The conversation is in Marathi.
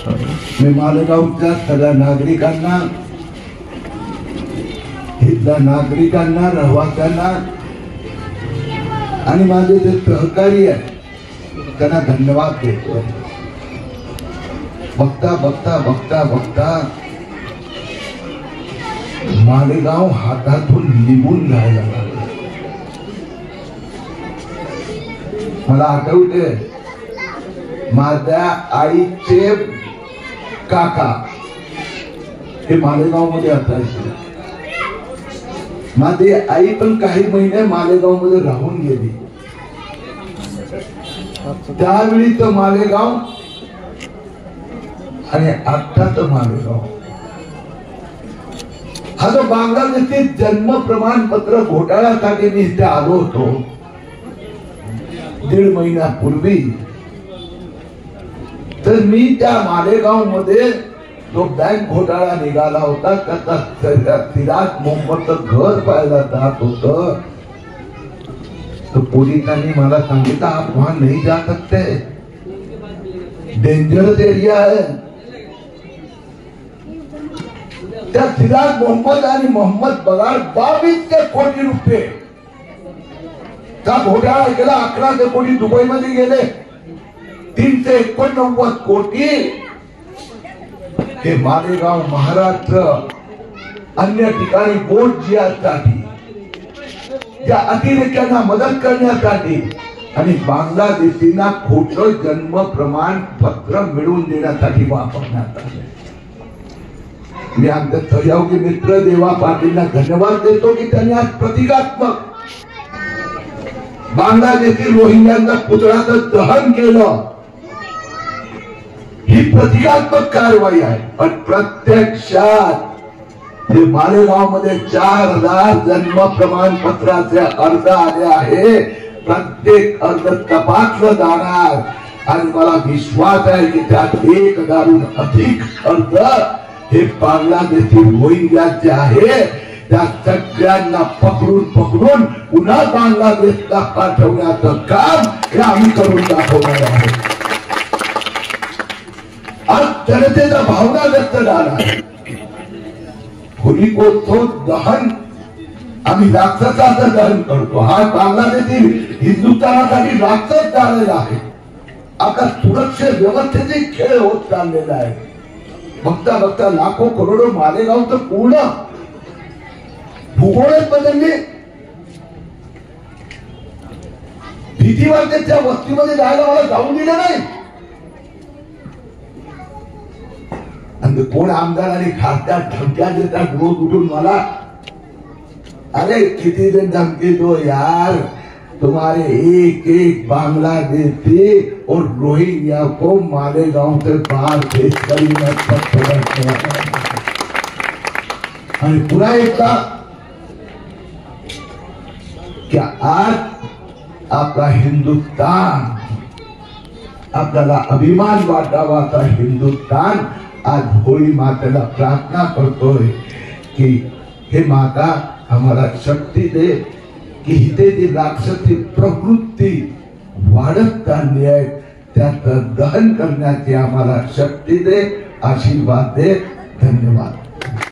मी मालेगावच्या सगळ्या नागरिकांना, इथल्या नागरिकांना, रहिवाशांना आणि माझे जे सहकारी आहेत त्यांना धन्यवाद देतो. बघता बघता बघता बघता मालेगाव हातातून निघून जायला लागला. मला आठवते माझ्या आईचे काका हे मालेगाव मध्ये असायचे. माझी आई पण काही महिने मालेगाव मध्ये राहून गेली. त्यावेळीच मालेगाव आणि आत्ताच मालेगाव हा जो बांगलादेशी जन्म प्रमाणपत्र घोटाळ्यासाठी मी इथे आलो होतो 1.5 महिन्यापूर्वी, तर मी त्या मालेगाव मध्ये जो बँक घोटाळा निघाला होता त्याचा सिराज मोहम्मदचं घर पाहायला जात होतं. तो पोलिसांनी मला सांगितलं आप वहां नहीं जा सकते, डेंजरस एरिया है. त्या सिराज मोहम्मद आणि मोहम्मद बगार 22 कोटी रुपये का घोटाळा केला. 11 कोटी दुबई मध्ये गेले. 389 कोटी हे मालेगाव, महाराष्ट्र, अन्य ठिकाणी बोट जिहासाठी, त्या अतिरेक्यांना मदत करण्यासाठी आणि बांगलादेशींना खोटं जन्म प्रमाणपत्र मिळवून देण्यासाठी वापरण्यात आले. मी आमचे सहयोगी मित्र देवा पाटीलला धन्यवाद देतो की त्यांनी आज प्रतिकात्मक बांगलादेशी रोहिंग्यांच्या पुतळ्याचं दहन केलं. ही प्रतिकात्मक कारवाई आहे. पण प्रत्यक्षात हे मालेगाव मध्ये 4000 जन्म प्रमाणपत्राचे अर्ज आले आहे. प्रत्येक अर्ज तपासलं जाणार आणि मला विश्वास आहे की त्यात 1000हून अधिक अर्ज हे बांगलादेशी रोहिंग्याचे आहे. त्या सगळ्यांना पकडून पुन्हा बांगलादेशला पाठवण्याचं काम हे आम्ही करून दाखवणार आहोत. आज जनतेचा भावना व्यक्त झाला. होलिकोत्सव दहन आम्ही राक्षसाचं दहन करतो. हा बांगलादेशी हिंदुस्थानासाठी राक्षस झालेला आहे. आता सुरक्षा व्यवस्थेचे खेळ होत चाललेला आहे. बघता बघता लाखो करोडो मालेगावचं पूर्ण भूगोलच बदलले. भीती वाटते त्या वस्तीमध्ये जायला मला जाऊन दिलं नाही. आणि कोण आमदार आणि खासदार धमक्या देतात रोज उठून मला. अरे किती दिन धमकी दो यार, तुम्हारे एक बांग्लादेशी और रोहिंग्या को मालेगांव से बाहर भेज कर. आणि पुन्हा एकदा क्या आज आपला हिंदुस्तान, आपल्याला अभिमान वाटावाचा हिंदुस्तान आज होळी मातेला प्रार्थना करतोय की हे माता आम्हाला शक्ती दे की इथे जी राक्षसी प्रवृत्ती वाढत चालली आहे त्याचं दहन करण्याची आम्हाला शक्ती दे, आशीर्वाद दे. धन्यवाद.